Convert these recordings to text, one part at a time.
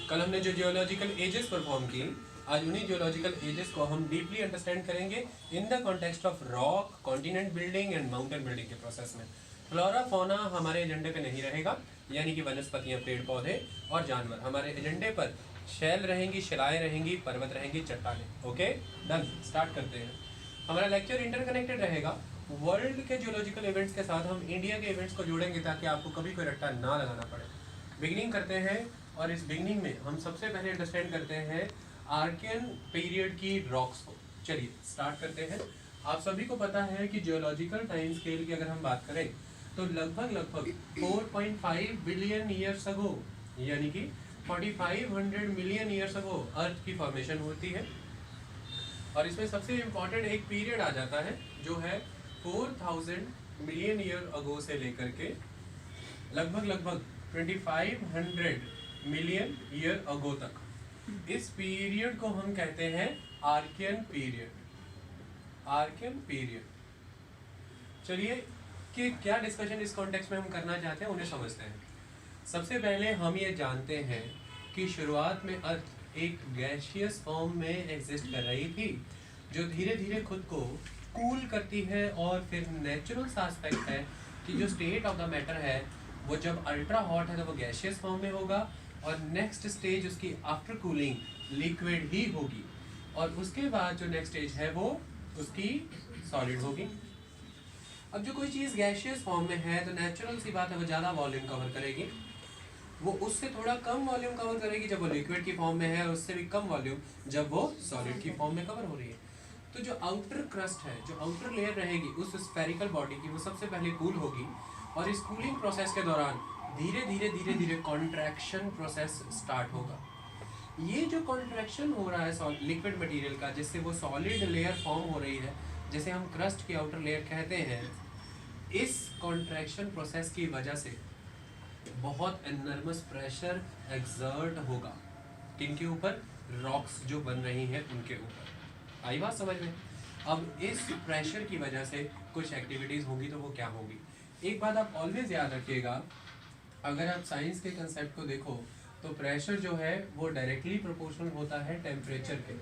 कल हमने जो जियोलॉजिकल एजेस परफॉर्म की, आज उन्हीं जियोलॉजिकल एजेस को हम डीपली अंडरस्टैंड करेंगे in the context of rock, continent building and mountain building के प्रोसेस में। फ्लोरा फौना हमारे एजेंडे पे नहीं रहेगा, यानी कि वनस्पतियां, पेड़ पौधे और जानवर। हमारे एजेंडे पर शैल रहेंगी, शिलाएं रहेंगी, पर्वत रहेंगी, चट्टानें। ओके, डन, स्टार्ट करते हैं। हमारा लेक्चर इंटरकनेक्टेड रहेगा। वर्ल्ड के जियोलॉजिकल इवेंट्स के साथ हम इंडिया के इवेंट्स को जोड़ेंगे ताकि आपको कभी कोई रट्टा ना लगाना पड़े। बिगिनिंग करते हैं, और इस बिगिनिंग में हम सबसे पहले अंडरस्टैंड करते हैं आर्कियन पीरियड की रॉक्स को। चलिए स्टार्ट करते हैं। आप सभी को पता है कि जियोलॉजिकल टाइम स्केल की अगर हम बात करें तो लगभग 4.5 बिलियन ईयर्स अगो, यानी कि 4500 मिलियन ईयर्स अगो अर्थ की फॉर्मेशन होती है। और इसमें सबसे इम्पोर्टेंट एक पीरियड आ जाता है जो है 4000 मिलियन ईयर अगो से लेकर के लगभग 2500 मिलियन ईयर अगो तक। इस पीरियड को हम कहते हैं आर्कियन पीरियड। Archaean period. चलिए कि क्या डिस्कशन इस कॉन्टेक्स्ट में हम करना चाहते हैं उन्हें समझते हैं। सबसे पहले हम ये जानते हैं कि शुरुआत में अर्थ एक गैसियस फॉर्म में एग्जिस्ट कर रही थी, जो धीरे धीरे खुद को कूल करती है। और फिर नेचुरल एस्पेक्ट है कि जो स्टेट ऑफ द मैटर है वो जब अल्ट्रा हॉट है तो वो गैसियस फॉर्म में होगा, और नेक्स्ट स्टेज उसकी आफ्टर कूलिंग लिक्विड ही होगी, और उसके बाद जो नेक्स्ट स्टेज है वो उसकी सॉलिड होगी। अब जो कोई चीज़ गैसियस फॉर्म में है तो नेचुरल सी बात है वो ज़्यादा वॉल्यूम कवर करेगी। वो उससे थोड़ा कम वॉल्यूम कवर करेगी जब वो लिक्विड की फॉर्म में है, और उससे भी कम वॉल्यूम जब वो सॉलिड की फॉर्म में कवर हो रही है। तो जो आउटर क्रस्ट है, जो आउटर लेयर रहेगी उस स्फेरिकल बॉडी की, वो सबसे पहले कूल होगी, और इस कूलिंग प्रोसेस के दौरान धीरे धीरे कॉन्ट्रैक्शन प्रोसेस स्टार्ट होगा। ये जो कॉन्ट्रैक्शन हो रहा है लिक्विड मटेरियल का, जिससे वो सॉलिड लेयर फॉर्म हो रही है, जिसे हम क्रस्ट की आउटर लेयर कहते हैं, इस कॉन्ट्रैक्शन प्रोसेस की वजह से बहुत एनर्मस प्रेशर एक्सर्ट होगा। किनके ऊपर? रॉक्स जो बन रही हैं उनके ऊपर। आई बात समझ में? अब इस प्रेशर की वजह से कुछ एक्टिविटीज़ होंगी, तो वो क्या होगी? एक बात आप ऑलवेज याद रखिएगा, अगर आप साइंस के कंसेप्ट को देखो तो प्रेशर जो है वो डायरेक्टली प्रोपोर्शनल होता है टेम्परेचर के।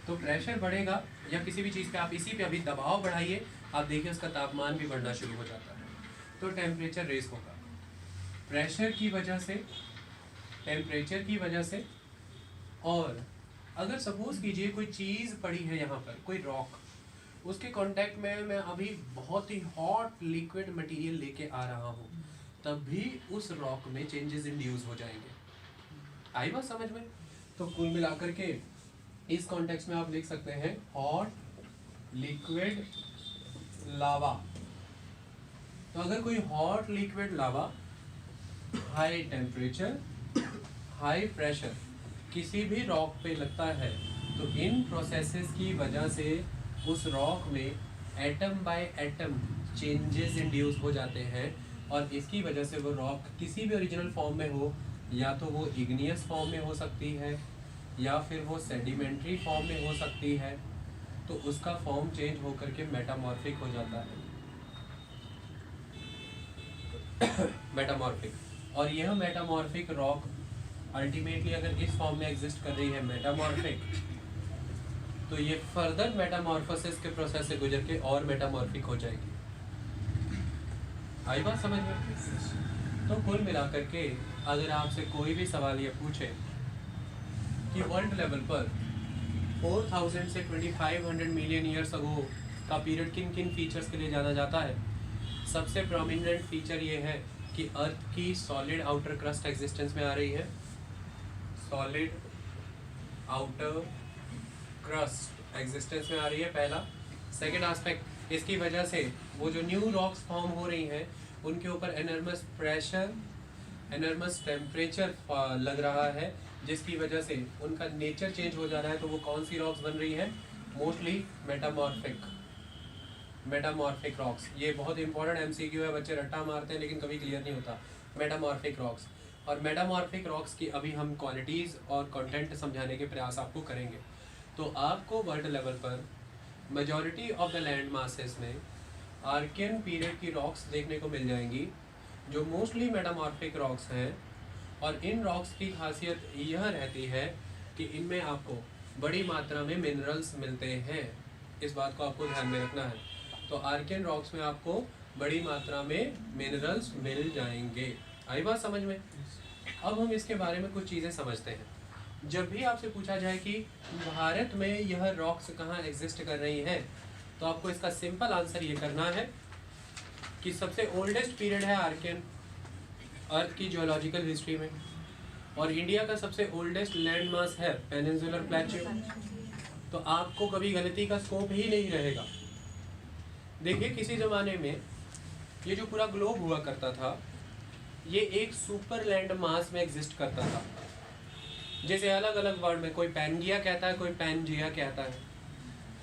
तो प्रेशर बढ़ेगा या किसी भी चीज़ पे, आप इसी पे अभी दबाव बढ़ाइए, आप देखिए उसका तापमान भी बढ़ना शुरू हो जाता है, तो टेम्परेचर रेज होगा प्रेशर की वजह से, टेम्परेचर की वजह से। और अगर सपोज कीजिए कोई चीज़ पड़ी है यहाँ पर, कोई रॉक, उसके कांटेक्ट में मैं अभी बहुत ही हॉट लिक्विड मटेरियल लेके आ रहा हूँ, तब भी उस रॉक में चेंजेस इंड्यूस हो जाएंगे। आई बात समझ में? तो कुल मिलाकर के इस कॉन्टेक्स्ट में आप लिख सकते हैं हॉट लिक्विड लावा। तो अगर कोई हॉट लिक्विड लावा, हाई टेम्परेचर, हाई प्रेशर किसी भी रॉक पे लगता है, तो इन प्रोसेसेस की वजह से उस रॉक में atom by atom changes induce हो जाते हैं, और इसकी वजह से वो रॉक किसी भी ओरिजिनल फॉर्म में हो, या तो वो इग्नियस फॉर्म में हो सकती है, या फिर वो सेडिमेंट्री फॉर्म में हो सकती है, तो उसका फॉर्म चेंज होकर के मेटामॉर्फिक हो जाता है। मेटामॉर्फिक। और यह मेटामॉर्फिक रॉक अल्टीमेटली अगर इस फॉर्म में एग्जिस्ट कर रही है मेटामॉर्फिक, तो ये फर्दर मेटामॉर्फोसिस के प्रोसेस से गुजर के और मेटामॉर्फिक हो जाएगी। आई बात समझ में? तो कुल मिलाकर के अगर आपसे कोई भी सवाल ये पूछे कि वर्ल्ड लेवल पर 4000 से 2500 मिलियन ईयर्स अगो का पीरियड किन किन फीचर्स के लिए जाना जाता है, सबसे प्रोमिनेंट फीचर ये है कि अर्थ की सॉलिड आउटर क्रस्ट एग्जिस्टेंस में आ रही है। सॉलिड आउटर क्रस्ट एग्जिस्टेंस में आ रही है, पहला। सेकेंड एस्पेक्ट, इसकी वजह से वो जो न्यू रॉक्स फॉर्म हो रही हैं उनके ऊपर एनर्मस प्रेशर, एनर्मस टेम्परेचर लग रहा है, जिसकी वजह से उनका नेचर चेंज हो जा रहा है। तो वो कौन सी रॉक्स बन रही हैं? Mostly metamorphic rocks. ये बहुत इंपॉर्टेंट एमसीक्यू है, बच्चे रट्टा मारते हैं लेकिन कभी क्लियर नहीं होता। Metamorphic rocks. और मेटामॉर्फिक रॉक्स की अभी हम क्वालिटीज़ और कंटेंट समझाने के प्रयास आपको करेंगे। तो आपको वर्ल्ड लेवल पर majority of the land masses में आर्कियन पीरियड की रॉक्स देखने को मिल जाएंगी, जो मोस्टली मेटामॉर्फिक रॉक्स हैं, और इन रॉक्स की खासियत यह रहती है कि इनमें आपको बड़ी मात्रा में मिनरल्स मिलते हैं। इस बात को आपको ध्यान में रखना है। तो आर्कियन रॉक्स में आपको बड़ी मात्रा में मिनरल्स मिल जाएंगे। आई बात समझ में? अब हम इसके बारे में कुछ चीज़ें समझते हैं। जब भी आपसे पूछा जाए कि भारत में यह रॉक्स कहाँ एग्जिस्ट कर रही हैं, तो आपको इसका सिंपल आंसर ये करना है कि सबसे ओल्डेस्ट पीरियड है आर्कियन अर्थ की जियोलॉजिकल हिस्ट्री में, और इंडिया का सबसे ओल्डेस्ट लैंड मास है पेनिनसुलर प्लेट्यू। तो आपको कभी गलती का स्कोप ही नहीं रहेगा। देखिए, किसी ज़माने में ये जो पूरा ग्लोब हुआ करता था, ये एक सुपर लैंड मास में एग्जिस्ट करता था। जैसे अलग अलग वर्ड में कोई पैनगिया कहता है, कोई पैनजिया कहता है,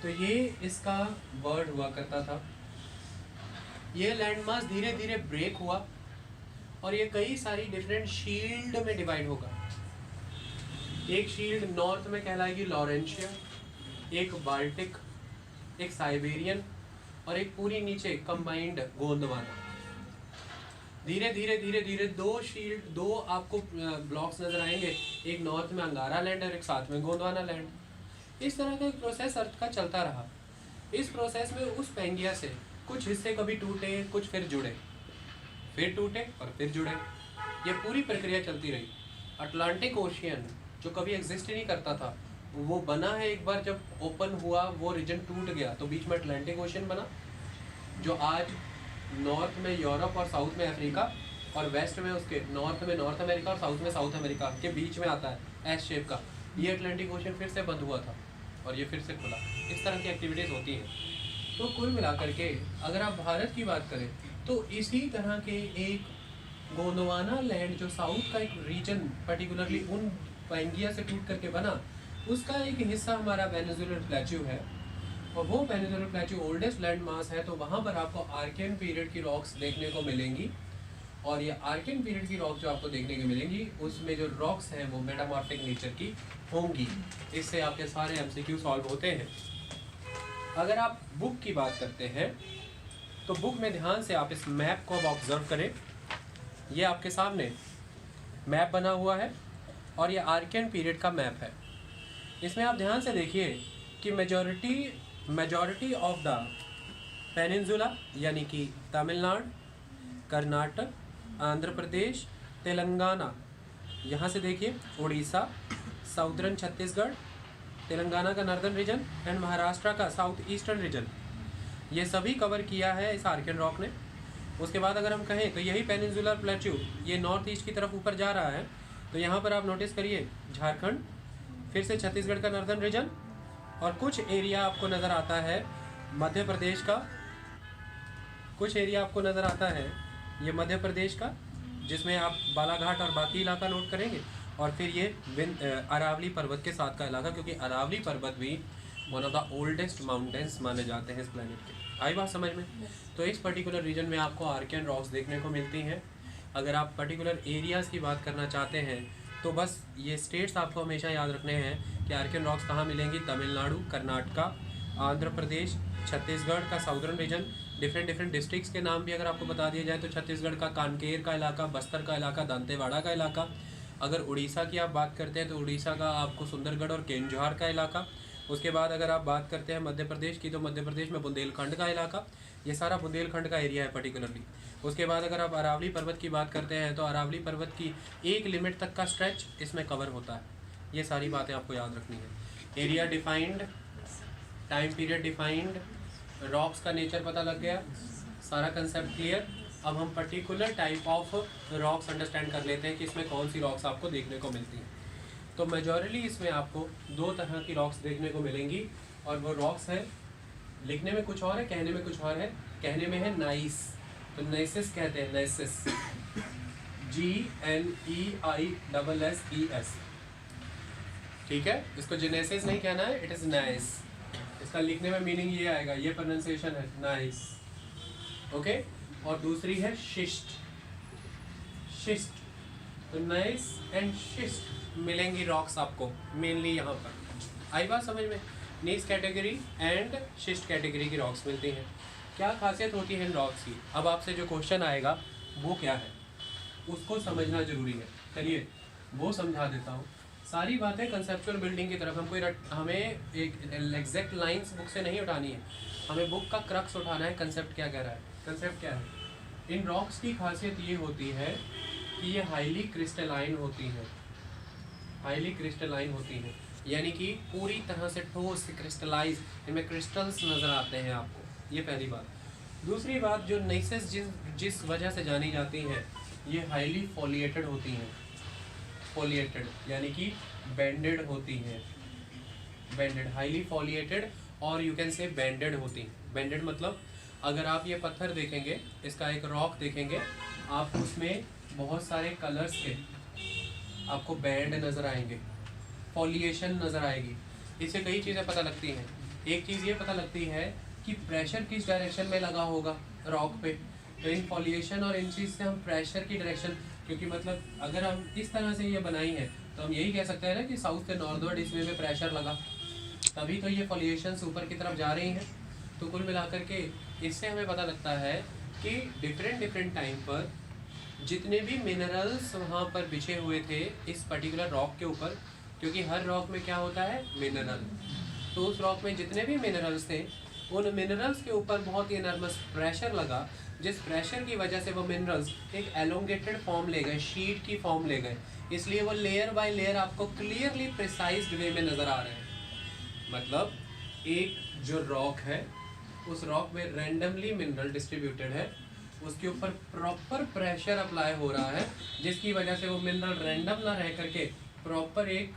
तो ये इसका वर्ड हुआ करता था। ये लैंड मास धीरे धीरे ब्रेक हुआ और ये कई सारी डिफरेंट शील्ड में डिवाइड होगा। एक शील्ड नॉर्थ में कहलाएगी लॉरेंशिया, एक बाल्टिक, एक साइबेरियन और एक पूरी नीचे कंबाइंड गोंदवाना। धीरे धीरे धीरे धीरे दो आपको ब्लॉक्स नजर आएंगे, एक नॉर्थ में अंगारा लैंड और एक साथ में गोंदवाना लैंड। इस तरह का एक प्रोसेस अर्थ का चलता रहा। इस प्रोसेस में उस पैंगिया से कुछ हिस्से कभी टूटे, कुछ फिर जुड़े, फिर टूटे और फिर जुड़े। ये पूरी प्रक्रिया चलती रही। अटलांटिक ओशियन जो कभी एग्जिस्ट ही नहीं करता था, वो बना है एक बार जब ओपन हुआ, वो रीजन टूट गया तो बीच में अटलांटिक ओशियन बना, जो आज नॉर्थ में यूरोप और साउथ में अफ्रीका और वेस्ट में उसके नॉर्थ में नॉर्थ अमेरिका और साउथ में साउथ अमेरिका के बीच में आता है एस शेप का। ये अटलांटिक ओशियन फिर से बंद हुआ था और ये फिर से खुला। इस तरह की एक्टिविटीज़ होती हैं। तो कुल मिलाकर के अगर आप भारत की बात करें तो इसी तरह के एक गोंदवाना लैंड जो साउथ का एक रीजन पर्टिकुलरली उन पैंगिया से टूट करके बना, उसका एक हिस्सा हमारा पेनिनसुलर प्लेट्यू है, और वो peninsular plateau oldest land mass है। तो वहाँ पर आपको आर्कियन पीरियड की रॉक्स देखने को मिलेंगी, और ये आर्कियन पीरियड की रॉक जो आपको देखने को मिलेंगी, उसमें जो रॉक्स हैं वो मेटामॉर्फिक नेचर की होंगी। इससे आपके सारे MCQ सॉल्व होते हैं। अगर आप बुक की बात करते हैं तो बुक में ध्यान से आप इस मैप को अब ऑब्जर्व करें। ये आपके सामने मैप बना हुआ है और ये आर्कियन पीरियड का मैप है। इसमें आप ध्यान से देखिए कि मेजॉरिटी ऑफ द पेनिनसुला यानी कि तमिलनाडु, कर्नाटक, आंध्र प्रदेश, तेलंगाना, यहाँ से देखिए उड़ीसा, साउदर्न छत्तीसगढ़, तेलंगाना का नॉर्दर्न रीजन एंड महाराष्ट्र का साउथ ईस्टर्न रीजन, ये सभी कवर किया है इस आर्कियन रॉक ने। उसके बाद अगर हम कहें तो यही पेनिनसुलर प्लेट्यू ये नॉर्थ ईस्ट की तरफ ऊपर जा रहा है। तो यहाँ पर आप नोटिस करिए झारखंड, फिर से छत्तीसगढ़ का नॉर्दर्न रीजन, और कुछ एरिया आपको नज़र आता है मध्य प्रदेश का, कुछ एरिया आपको नज़र आता है ये मध्य प्रदेश का, जिसमें आप बालाघाट और बाकी इलाका नोट करेंगे, और फिर ये अरावली पर्वत के साथ का इलाका, क्योंकि अरावली पर्वत भी one of the oldest mountains माने जाते हैं इस प्लेनेट के। आई बात समझ में? तो इस पर्टिकुलर रीजन में आपको आर्कियन रॉक्स देखने को मिलती हैं। अगर आप पर्टिकुलर एरियाज़ की बात करना चाहते हैं तो बस ये स्टेट्स आपको हमेशा याद रखने हैं कि आर्कियन रॉक्स कहाँ मिलेंगी। तमिलनाडु, कर्नाटका, आंध्र प्रदेश, छत्तीसगढ़ का साउदर्न रीजन। डिफरेंट डिस्ट्रिक्ट्स के नाम भी अगर आपको बता दिया जाए तो छत्तीसगढ़ का कानकेर का इलाका, बस्तर का इलाका, दंतेवाड़ा का इलाका। अगर उड़ीसा की आप बात करते हैं तो उड़ीसा का आपको सुंदरगढ़ और केंझार का इलाका। उसके बाद अगर आप बात करते हैं मध्य प्रदेश की तो मध्य प्रदेश में बुंदेलखंड का इलाका, ये सारा बुंदेलखंड का एरिया है पर्टिकुलरली। उसके बाद अगर आप अरावली पर्वत की बात करते हैं तो अरावली पर्वत की एक लिमिट तक का स्ट्रेच इसमें कवर होता है। ये सारी बातें आपको याद रखनी है। Area defined, time period defined, rocks का नेचर पता लग गया, सारा कंसेप्ट क्लियर। अब हम particular type of rocks understand कर लेते हैं कि इसमें कौन सी रॉक्स आपको देखने को मिलती हैं। तो मेजॉरिटी इसमें आपको दो तरह की रॉक्स देखने को मिलेंगी, और वो रॉक्स है, लिखने में कुछ और है, कहने में कुछ और है। कहने में है नाइस, तो नाइसिस कहते हैं, नाइसिस, GNEISSES, ठीक है। इसको जेनेसिस नहीं कहना है, इट इज़ नाइस। इसका लिखने में मीनिंग ये आएगा, ये प्रोनाउंसिएशन है नाइस, ओके। और दूसरी है शिस्ट, शिस्ट, तो नाइस एंड शिस्ट मिलेंगी रॉक्स आपको मेनली यहाँ पर। आई बात समझ में? नीस कैटेगरी एंड शिस्ट कैटेगरी की रॉक्स मिलती हैं। क्या खासियत होती है इन रॉक्स की? अब आपसे जो क्वेश्चन आएगा वो क्या है उसको समझना जरूरी है। चलिए वो समझा देता हूँ। सारी बातें कंसेप्चुअल बिल्डिंग की तरफ हमें एक एग्जैक्ट लाइंस बुक से नहीं उठानी है, हमें बुक का क्रक्स उठाना है। कंसेप्ट क्या कह रहा है? कंसेप्ट क्या है? इन रॉक्स की खासियत ये होती है कि ये हाईली क्रिस्टलाइन होती हैं, हाईली क्रिस्टलाइन होती हैं, यानी कि पूरी तरह से ठोस क्रिस्टलाइज, इनमें क्रिस्टल्स नज़र आते हैं आपको। ये पहली बात। दूसरी बात, जो नेसेस जिस वजह से जानी जाती हैं, ये हाईली फोलिएटेड होती हैं। फोलिएटेड यानी कि बैंडेड होती हैं, बैंडेड, हाईली फोलिएटेड और यू कैन से बैंडेड होती हैं। बैंडेड मतलब अगर आप ये पत्थर देखेंगे, इसका एक रॉक देखेंगे, आप उसमें बहुत सारे कलर्स के आपको बैंड नज़र आएंगे, फॉलिएशन नज़र आएगी। इससे कई चीज़ें पता लगती हैं। एक चीज़ ये पता लगती है कि प्रेशर किस डायरेक्शन में लगा होगा रॉक पे, तो इन फॉलिएशन और इन चीज़ से हम प्रेशर की डायरेक्शन, क्योंकि मतलब अगर हम इस तरह से ये बनाई है तो हम यही कह सकते हैं ना कि साउथ से नॉर्थवर्ड इसमें में प्रेशर लगा, तभी तो ये फॉलिएशंस ऊपर की तरफ जा रही हैं। तो कुल मिलाकर के इससे हमें पता लगता है कि डिफरेंट टाइम पर जितने भी मिनरल्स वहाँ पर बिछे हुए थे इस पर्टिकुलर रॉक के ऊपर, क्योंकि हर रॉक में क्या होता है? मिनरल। तो उस रॉक में जितने भी मिनरल्स थे, उन मिनरल्स के ऊपर बहुत ही इनर्मस प्रेशर लगा, जिस प्रेशर की वजह से वो मिनरल्स एक एलोंगेटेड फॉर्म ले गए, शीट की फॉर्म ले गए। इसलिए वो लेयर बाय लेयर आपको क्लियरली प्रिसाइज्ड वे में नज़र आ रहे हैं। मतलब एक जो रॉक है, उस रॉक में रैंडमली मिनरल डिस्ट्रीब्यूटेड है, उसके ऊपर प्रॉपर प्रेशर अप्लाई हो रहा है, जिसकी वजह से वो मिनरल रैंडम ना रह करके प्रॉपर एक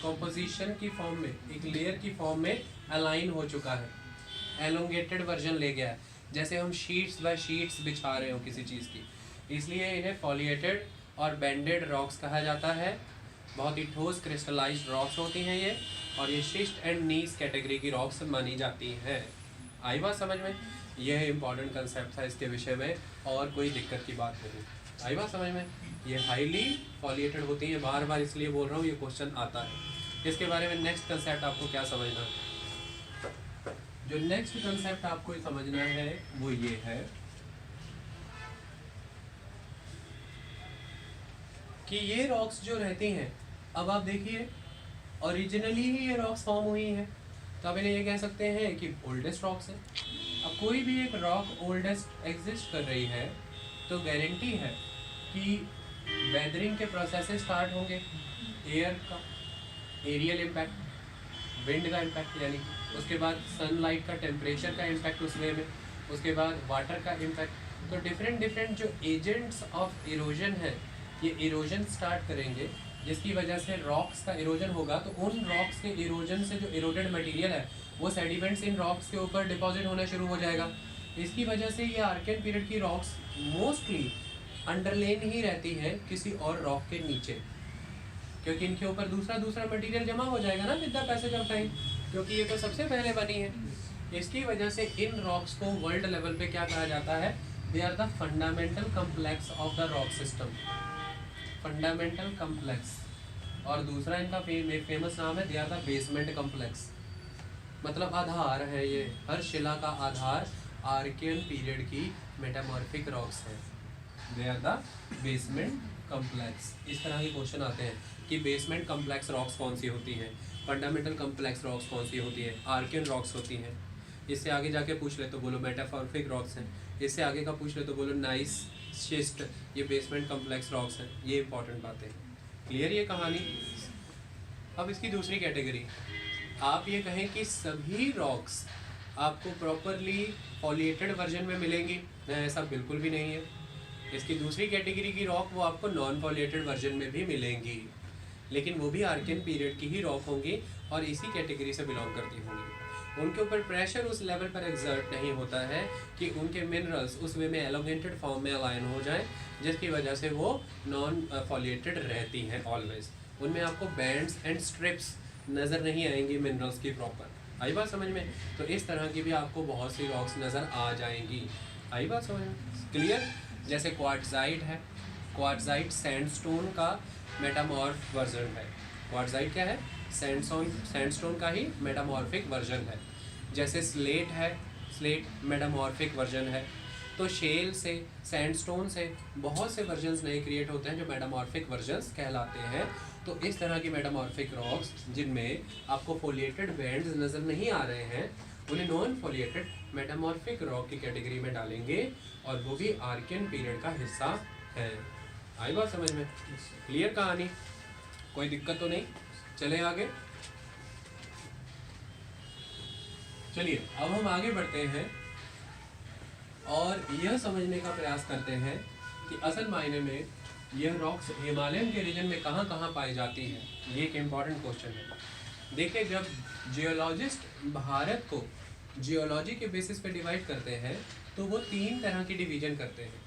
कॉम्पोजिशन की फॉर्म में, एक लेयर की फॉर्म में अलाइन हो चुका है, एलोंगेटेड वर्जन ले गया है, जैसे हम शीट्स बाय शीट्स बिछा रहे हो किसी चीज़ की। इसलिए इन्हें फॉलिएटेड और बैंडेड रॉक्स कहा जाता है। बहुत ही ठोस क्रिस्टलाइज्ड रॉक्स होती हैं ये, और ये शिस्ट एंड नीस कैटेगरी की रॉक्स मानी जाती हैं। आई बात समझ में? यह इंपॉर्टेंट कंसेप्ट था इसके विषय में, और कोई दिक्कत की बात नहीं। आई बात समझ में? ये हाईली फॉलिएटेड होती हैं, बार बार इसलिए बोल रहा हूँ, ये क्वेश्चन आता है। इसके बारे में नेक्स्ट कंसेप्ट आपको क्या समझना है? जो नेक्स्ट कंसेप्ट आपको समझना है वो ये है कि ये रॉक्स जो रहती हैं, अब आप देखिए ओरिजिनली ही ये रॉक्स फॉर्म हुई हैं, तो आप इन्हें ये कह सकते हैं कि ओल्डेस्ट रॉक्स है। अब कोई भी एक रॉक ओल्डेस्ट एग्जिस्ट कर रही है तो गारंटी है कि वेदरिंग के प्रोसेसेस स्टार्ट होंगे, एयर का, एरियल इम्पैक्ट, विंड का इम्पैक्ट, यानी उसके बाद सनलाइट का, टेम्परेचर का इम्पैक्ट उस वे में, उसके बाद वाटर का इम्पैक्ट। तो डिफरेंट जो एजेंट्स ऑफ इरोजन है, ये इरोजन स्टार्ट करेंगे, जिसकी वजह से रॉक्स का इरोजन होगा। तो उन रॉक्स के इरोजन से जो इरोडेड मटेरियल है वो सेडिमेंट्स इन रॉक्स के ऊपर डिपॉजिट होना शुरू हो जाएगा। इसकी वजह से ये आर्कियन पीरियड की रॉक्स मोस्टली अंडरलेन ही रहती है किसी और रॉक के नीचे, क्योंकि इनके ऊपर दूसरा मटेरियल जमा हो जाएगा ना with the passage of time, क्योंकि ये तो सबसे पहले बनी है। इसकी वजह से इन रॉक्स को वर्ल्ड लेवल पे क्या कहा जाता है? They are the fundamental complex of the rock system, fundamental complex. और दूसरा इनका फेमस नाम है they are the basement complex, मतलब आधार है। ये हर शिला का आधार आर्कियन पीरियड की मेटामॉर्फिक रॉक्स है, they are the basement complex. इस तरह के क्वेश्चन आते हैं कि बेसमेंट कम्प्लेक्स रॉक्स कौन सी होती हैं, फंडामेंटल कम्प्लेक्स रॉक्स कौन सी होती है, आर्कियन रॉक्स होती हैं। इससे आगे जाके पूछ ले तो बोलो मेटामॉर्फिक रॉक्स हैं, इससे आगे का पूछ ले तो बोलो नाइस शिस्ट, ये बेसमेंट कम्प्लेक्स रॉक्स हैं। ये इंपॉर्टेंट बातें, क्लियर ये कहानी। अब इसकी दूसरी कैटेगरी, आप ये कहें कि सभी रॉक्स आपको प्रॉपरली फॉलिएटेड वर्जन में मिलेंगी, ऐसा बिल्कुल भी नहीं है। इसकी दूसरी कैटेगरी की रॉक वो आपको नॉन फॉलिएटेड वर्जन में भी मिलेंगी, लेकिन वो भी आर्कियन पीरियड की ही रॉक होंगी और इसी कैटेगरी से बिलोंग करती होंगी। उनके ऊपर प्रेशर उस लेवल पर एग्जर्ट नहीं होता है कि उनके मिनरल्स उस वे में एलोगेंटेड फॉर्म में अलाइन हो जाएं, जिसकी वजह से वो नॉन फॉलिएटेड रहती हैं ऑलवेज। उनमें आपको बैंड्स एंड स्ट्रिप्स नज़र नहीं आएंगी मिनरल्स की प्रॉपर। आई बात समझ में? तो इस तरह की भी आपको बहुत सी रॉक्स नज़र आ जाएंगी। आई बात समझ में? क्लियर? जैसे क्वार्ट्जाइट है, क्वार्ट्जाइट सैंडस्टोन का मेटामॉर्फ वर्जन है। क्वार्ट्जाइट क्या है? सैंडस्टोन का ही मेटामॉर्फिक वर्जन है। जैसे स्लेट है, स्लेट मेटामॉर्फिक वर्जन है। तो शेल से, सैंडस्टोन से बहुत से वर्जन्स नए क्रिएट होते हैं जो मेटामॉर्फिक वर्जन्स कहलाते हैं। तो इस तरह की मेटामॉर्फिक रॉक्स जिनमें आपको फोलिएटेड बैंड्स नज़र नहीं आ रहे हैं, उन्हें नॉन फोलिएटेड मेटामॉर्फिक रॉक की कैटेगरी में डालेंगे, और वो भी आर्कियन पीरियड का हिस्सा है। आई बात समझ में? क्लियर कहानी? कोई दिक्कत तो नहीं? चले आगे। चलिए अब हम आगे बढ़ते हैं और यह समझने का प्रयास करते हैं कि असल मायने में यह रॉक्स हिमालयन के रीजन में कहाँ कहाँ पाई जाती हैं। ये एक इम्पॉर्टेंट क्वेश्चन है। देखिए, जब जियोलॉजिस्ट भारत को जियोलॉजी के बेसिस पे डिवाइड करते हैं तो वो 3 तरह की डिवीजन करते हैं।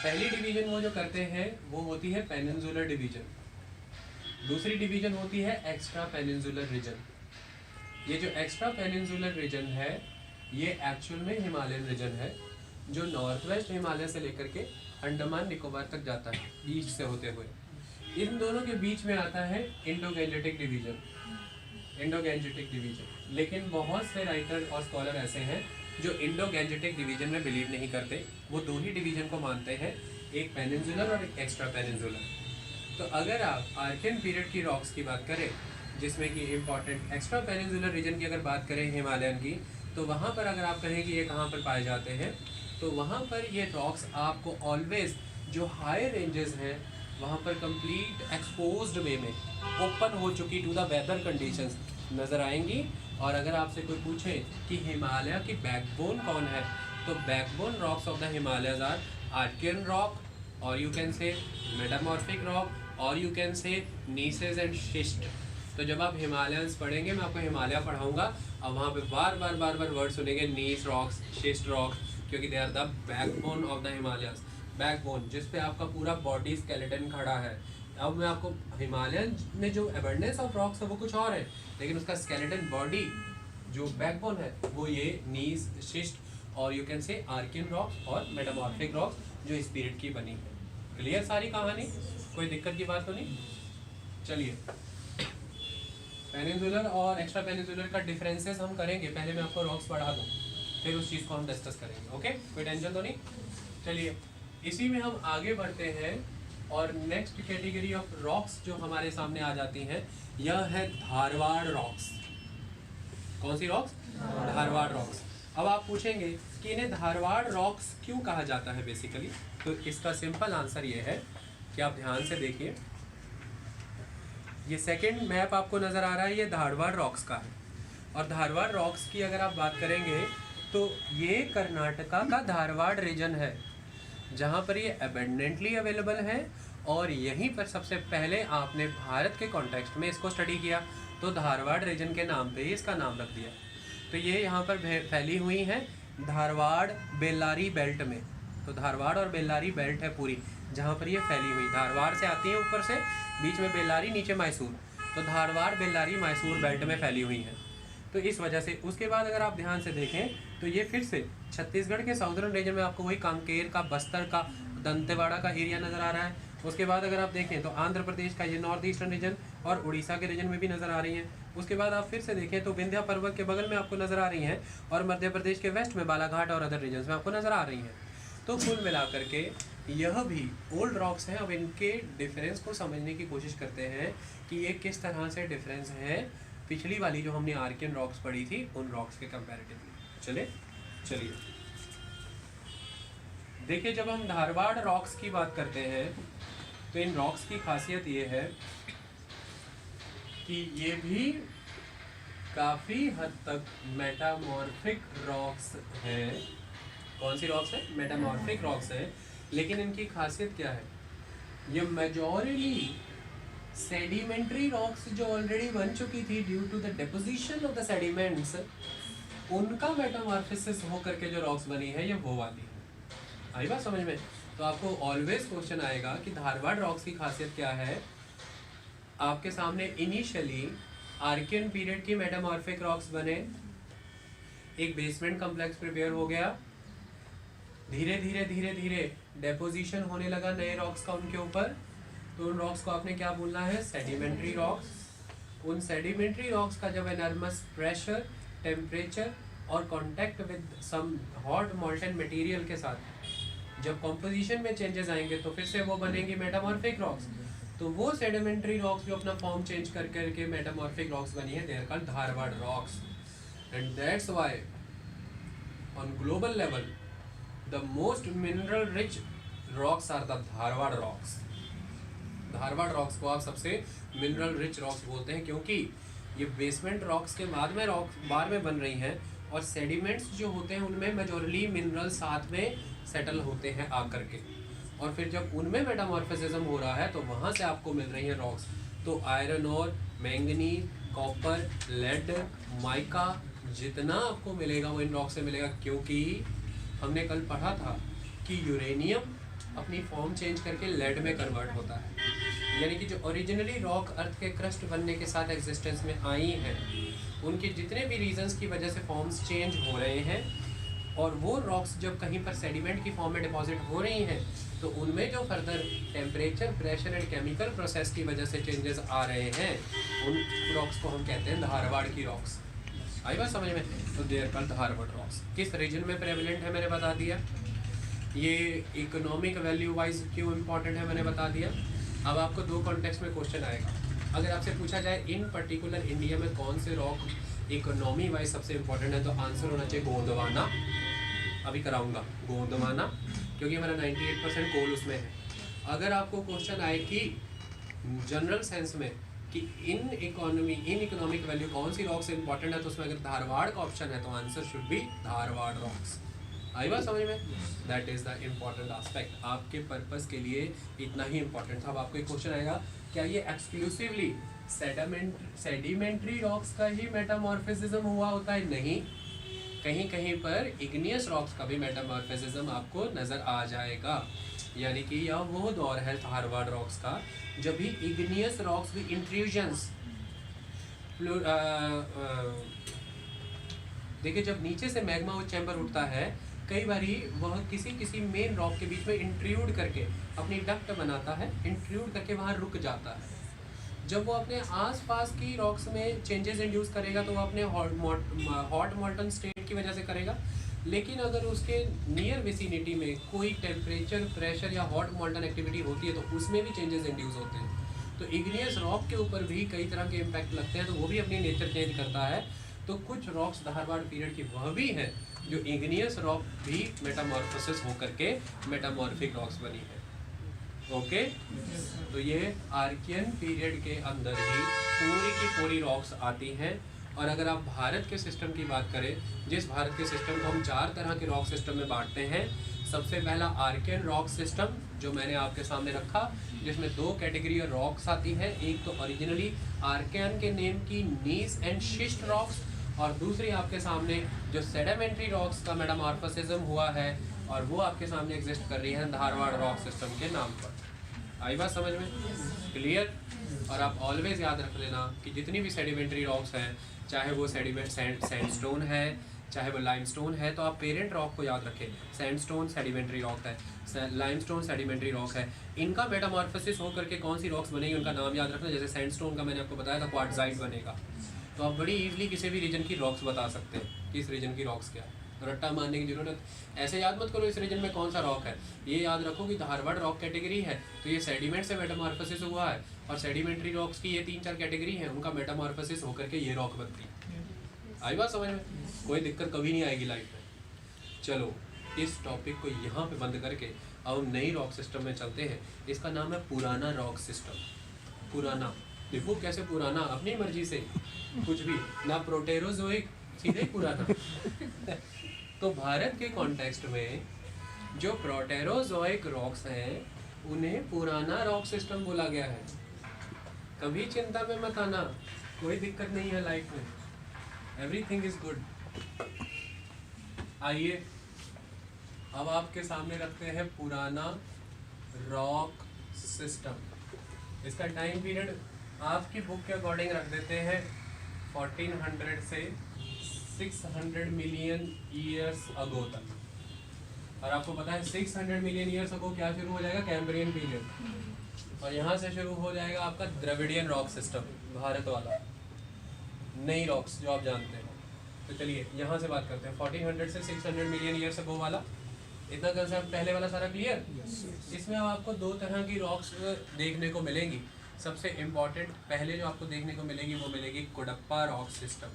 पहली डिवीजन वो जो करते हैं वो होती है पेनिनसुलर डिवीजन। दूसरी डिवीजन होती है एक्स्ट्रा पेनिनसुलर रीजन। ये जो एक्स्ट्रा पेनिनसुलर रीजन है ये एक्चुअल में हिमालयन रीजन है, जो नॉर्थ वेस्ट हिमालय से लेकर के अंडमान निकोबार तक जाता है ईस्ट से होते हुए। इन दोनों के बीच में आता है इंडो-गैंजेटिक डिवीजन। इंडो-गैंजेटिक डिवीजन, लेकिन बहुत से राइटर और स्कॉलर ऐसे हैं जो इंडो-गैंजेटिक डिवीजन में बिलीव नहीं करते। वो 2 ही डिवीजन को मानते हैं, एक पेनिनसुलर और एक एक्स्ट्रा पेनिनसुलर। तो अगर आप आर्कियन पीरियड की रॉक्स की बात करें, जिसमें कि इम्पॉर्टेंट एक्स्ट्रा पेनिनसुलर रीजन की अगर बात करें हिमालयन की, तो वहाँ पर अगर आप कहें कि ये कहाँ पर पाए जाते हैं, तो वहाँ पर ये रॉक्स आपको ऑलवेज जो हाई रेंजेस हैं वहाँ पर कंप्लीट एक्सपोज्ड वे में ओपन हो चुकी टू द वेदर कंडीशंस नज़र आएंगी। और अगर आपसे कोई पूछे कि हिमालय की बैकबोन कौन है, तो backbone rocks of the Himalayas are Archaean rock, और you can say metamorphic rock, और you can say gneisses and schist. तो जब आप हिमालयंस पढ़ेंगे, मैं आपको हिमालय पढ़ाऊंगा, और वहाँ पे बार बार वर्ड सुनेंगे, नीस रॉक्स, शिस्ट रॉक्स, क्योंकि they are the backbone of the Himalayas. Backbone जिस पे आपका पूरा बॉडी स्केलेटन खड़ा है। अब मैं आपको हिमालयन में जो एबंडेंस ऑफ रॉक्स है वो कुछ और है, लेकिन उसका स्केलेटन बॉडी जो बैकबोन है वो ये नीस, शिस्ट, और you can say Archean rocks और मेटामॉर्फिक रॉक्स जो इस पीरियड की बनी है। क्लियर सारी कहानी? कोई दिक्कत की बात तो नहीं? चलिए, पेनिनसुलर और एक्स्ट्रा पेनिनसुलर का डिफरेंसेस हम करेंगे। पहले मैं आपको रॉक्स पढ़ा दूँ, फिर उस चीज़ को हम डिस्कस करेंगे। ओके, कोई टेंशन तो नहीं? चलिए, इसी में हम आगे बढ़ते हैं और नेक्स्ट कैटेगरी ऑफ रॉक्स जो हमारे सामने आ जाती हैं यह है धारवाड़ रॉक्स। कौन सी रॉक्स? धारवाड़ रॉक्स। अब आप पूछेंगे कि इन्हें धारवाड़ रॉक्स क्यों कहा जाता है बेसिकली, तो इसका सिंपल आंसर ये है कि आप ध्यान से देखिए, ये सेकंड मैप आपको नज़र आ रहा है, ये धारवाड़ रॉक्स का है। और धारवाड़ रॉक्स की अगर आप बात करेंगे तो ये कर्नाटका का धारवाड़ रीजन है, जहाँ पर ये एबंडेंटली अवेलेबल है, और यहीं पर सबसे पहले आपने भारत के कॉन्टेक्स्ट में इसको स्टडी किया तो धारवाड़ रीजन के नाम पे ही इसका नाम रख दिया। तो ये यहाँ पर फैली हुई हैं धारवाड़ बेल्लारी बेल्ट में। तो धारवाड़ और बेल्लारी बेल्ट है पूरी, जहाँ पर ये फैली हुई, धारवाड़ से आती है ऊपर से, बीच में बेल्लारी, नीचे मैसूर, तो धारवाड़ बेल्लारी मैसूर बेल्ट में फैली हुई हैं। तो इस वजह से उसके बाद अगर आप ध्यान से देखें तो ये फिर से छत्तीसगढ़ के साउदर्न रीजन में आपको वही कांकेर का, बस्तर का, दंतेवाड़ा का एरिया नज़र आ रहा है। उसके बाद अगर आप देखें तो आंध्र प्रदेश का ये नॉर्थ ईस्टर्न रीजन और उड़ीसा के रीजन में भी नज़र आ रही हैं। उसके बाद आप फिर से देखें तो विंध्या पर्वत के बगल में आपको नज़र आ रही हैं, और मध्य प्रदेश के वेस्ट में बालाघाट और अदर रीजन्स में आपको नज़र आ रही हैं। तो कुल मिलाकर के यह भी ओल्ड रॉक्स हैं। अब इनके डिफरेंस को समझने की कोशिश करते हैं कि ये किस तरह से डिफरेंस है पिछली वाली जो हमने आर्कियन रॉक्स पढ़ी थी उन रॉक्स के कंपैरेटिवली। चलिए देखिए, जब हम धारवाड़ रॉक्स की बात करते हैं तो इन रॉक्स की खासियत ये है कि ये भी काफ़ी हद तक मेटामॉर्फिक रॉक्स हैं। कौन सी रॉक्स है? मेटामॉर्फिक रॉक्स है। लेकिन इनकी खासियत क्या है? ये मेजॉरिटी सेडिमेंट्री रॉक्स जो ऑलरेडी बन चुकी थी due to the deposition of the sediments, उनका मेटामॉर्फिसिस होकर के जो रॉक्स बनी है ये वो वाली है। आई बात समझ में? तो आपको ऑलवेज क्वेश्चन आएगा कि धारवाड़ रॉक्स की खासियत क्या है। आपके सामने इनिशियली आर्कियन पीरियड की मेटामॉर्फिक रॉक्स बने, एक बेसमेंट कम्प्लेक्स प्रिपेयर हो गया, धीरे धीरे डेपोजिशन होने लगा नए रॉक्स का उनके ऊपर, तो उन रॉक्स को आपने क्या बोलना है? Sedimentary rocks. उन सेडिमेंट्री रॉक्स का जब एनर्मस प्रेशर, टेम्परेचर और contact with some hot molten material के साथ जब कॉम्पोजिशन में चेंजेस आएंगे तो फिर से वो बनेंगी मेटामॉर्फिक रॉक्स। तो वो सेडिमेंट्री रॉक्स जो अपना फॉर्म चेंज कर करके मेटामॉर्फिक रॉक्स बनी है, they are called Dharwar rocks. And that's why on global level the most mineral rich rocks are the Dharwar rocks. Dharwar rocks को आप सबसे मिनरल रिच रॉक्स बोलते हैं, क्योंकि ये बेसमेंट रॉक्स के बाद में रॉक्स बाद में बन रही हैं, और सेडिमेंट्स जो होते हैं उनमें मेजॉरिटी मिनरल साथ में सेटल होते हैं आकर के, और फिर जब उनमें मेटामॉर्फिज्म हो रहा है तो वहाँ से आपको मिल रही हैं रॉक्स। तो आयरन और मैंगनीज, कॉपर, लेड, माइका, जितना आपको मिलेगा वो इन रॉक से मिलेगा, क्योंकि हमने कल पढ़ा था कि यूरेनियम अपनी फॉर्म चेंज करके लेड में कन्वर्ट होता है। यानी कि जो ओरिजिनली रॉक अर्थ के क्रस्ट बनने के साथ एग्जिस्टेंस में आई हैं, उनके जितने भी रीजंस की वजह से फॉर्म्स चेंज हो रहे हैं, और वो रॉक्स जब कहीं पर सेडिमेंट की फॉर्म में डिपॉजिट हो रही हैं तो उनमें जो further temperature, pressure and chemical process की वजह से चेंजेस आ रहे हैं, उन रॉक्स को हम कहते हैं धारवाड़ की रॉक्स। आई बात समझ में? तो देयर कॉल्ड धारवाड़ रॉक्स। किस रीजन में प्रेवलेंट है मैंने बता दिया। ये इकोनॉमिक वैल्यू वाइज क्यों इम्पॉर्टेंट है मैंने बता दिया। अब आपको दो कॉन्टेक्स्ट में क्वेश्चन आएगा। अगर आपसे पूछा जाए इन पर्टिकुलर इंडिया में कौन से रॉक इकोनॉमी वाइज सबसे इम्पोर्टेंट है, तो आंसर होना चाहिए गोंदवाना। अभी कराऊंगा गोंदवाना, क्योंकि हमारा 98% कोल उसमें है। अगर आपको क्वेश्चन आए कि जनरल सेंस में कि इन इकोनॉमिक वैल्यू कौन सी रॉक से इंपॉर्टेंट है, तो उसमें अगर धारवाड़ का ऑप्शन है तो answer should be Dharwar rocks. आई बात समझ में? That is the important aspect. आपके पर्पस के लिए इतना ही इम्पॉर्टेंट था। अब आपको एक क्वेश्चन आएगा, क्या ये एक्सक्लूसिवली सेडिमेंट्री रॉक्स का ही मेटामॉर्फिज्म हुआ होता है? नहीं, कहीं कहीं पर इग्नियस रॉक्स का भी मेटामॉर्फिज्म आपको नज़र आ जाएगा। यानी कि यह वो दौर है धारवाड़ रॉक्स का जब भी इग्नियस रॉक्स भी इंट्रूजन्स, देखिए जब नीचे से मैग्मा वो चैम्बर उठता है, कई बारी वह किसी मेन रॉक के बीच में इंट्रूड करके अपनी डक्ट बनाता है, इंट्रूड करके वहाँ रुक जाता है। जब वो अपने आसपास की रॉक्स में चेंजेस इंड्यूस करेगा तो वो अपने हॉट मॉल्टन स्टेट की वजह से करेगा, लेकिन अगर उसके नियर विसिनिटी में कोई टेम्परेचर, प्रेशर या हॉट मॉल्टन एक्टिविटी होती है तो उसमें भी चेंजेस इंड्यूस होते हैं। तो इग्नियस रॉक के ऊपर भी कई तरह के इम्पैक्ट लगते हैं, तो वो भी अपनी नेचर चेंज करता है। तो कुछ रॉक्स धारवाड़ पीरियड की वह भी हैं जो इग्नियस रॉक भी मेटामॉर्फोसिस होकर के मेटामॉर्फिक रॉक्स बनी है। ओके तो ये आर्कियन पीरियड के अंदर ही पूरी की पूरी रॉक्स आती हैं। और अगर आप भारत के सिस्टम की बात करें, जिस भारत के सिस्टम को हम 4 तरह के रॉक सिस्टम में बांटते हैं, सबसे पहला आर्कियन रॉक सिस्टम जो मैंने आपके सामने रखा, जिसमें 2 कैटेगरी रॉक्स आती हैं। एक तो ओरिजिनली आर्कियन के नेम की नीस एंड शिस्ट रॉक्स, और दूसरी आपके सामने जो सेडिमेंट्री रॉक्स का मेटामॉर्फोसिज्म हुआ है और वो आपके सामने एग्जिस्ट कर रही है धारवाड़ रॉक सिस्टम के नाम पर। आई बात समझ में? क्लियर? और आप ऑलवेज याद रख लेना कि जितनी भी सेडिमेंट्री रॉक्स हैं, चाहे वो सैंडस्टोन है, चाहे वो लाइमस्टोन है, तो आप पेरेंट रॉक को याद रखें। सैंडस्टोन सेडिमेंट्री रॉक है, लाइमस्टोन सेडिमेंट्री रॉक है। इनका मेटामॉर्फोसिस हो करके कौन सी रॉक्स बनेगी उनका नाम याद रखना। जैसे सैंडस्टोन का मैंने आपको बताया था क्वार्टजाइट बनेगा, तो आप बड़ी इजीली किसी भी रीजन की रॉक्स बता सकते हैं कि इस रीजन की रॉक्स क्या है। रट्टा मारने की जरूरत, ऐसे याद मत करो इस रीजन में कौन सा रॉक है। ये याद रखो कि धारवाड़ रॉक कैटेगरी है तो ये सेडिमेंट से मेटामॉर्फोसिस हुआ है, और सेडिमेंट्री रॉक्स की ये 3-4 कैटेगरी हैं, उनका मेटामॉर्फोसिस होकर के ये रॉक बनती है। आई बात समझ में? कोई दिक्कत कभी नहीं आएगी लाइफ में। चलो इस टॉपिक को यहाँ पे बंद करके अब हम नई रॉक सिस्टम में चलते हैं। इसका नाम है पुराना रॉक सिस्टम। पुराना देखो कैसे पुराना, अपनी मर्जी से कुछ भी ना, प्रोटेरोजोइक सीधे पुराना। तो भारत के कॉन्टेक्स्ट में जो प्रोटेरोजोइक रॉक्स हैं उन्हें पुराना रॉक सिस्टम बोला गया है। कभी चिंता में मत आना, कोई दिक्कत नहीं है लाइफ में, एवरीथिंग इज गुड। आइए अब आपके सामने रखते हैं पुराना रॉक सिस्टम। इसका टाइम पीरियड आपकी बुक के अकॉर्डिंग रख देते हैं 1400 से 600 मिलियन ईयर्स अगो तक। और आपको पता है 600 मिलियन ईयर्स अगो क्या शुरू हो जाएगा? Cambrian period. और यहाँ से शुरू हो जाएगा आपका द्रविडियन रॉक सिस्टम, भारत वाला, नई रॉक्स जो आप जानते हो। तो चलिए यहाँ से बात करते हैं 1400 से 600 मिलियन ईयर्स अगो वाला, इतना कंसेप्ट पहले वाला सारा क्लियर। इसमें अब आपको दो तरह की रॉक्स देखने को मिलेंगी। सबसे इम्पॉर्टेंट पहले जो आपको देखने को मिलेगी वो मिलेगी कुडप्पा रॉक सिस्टम,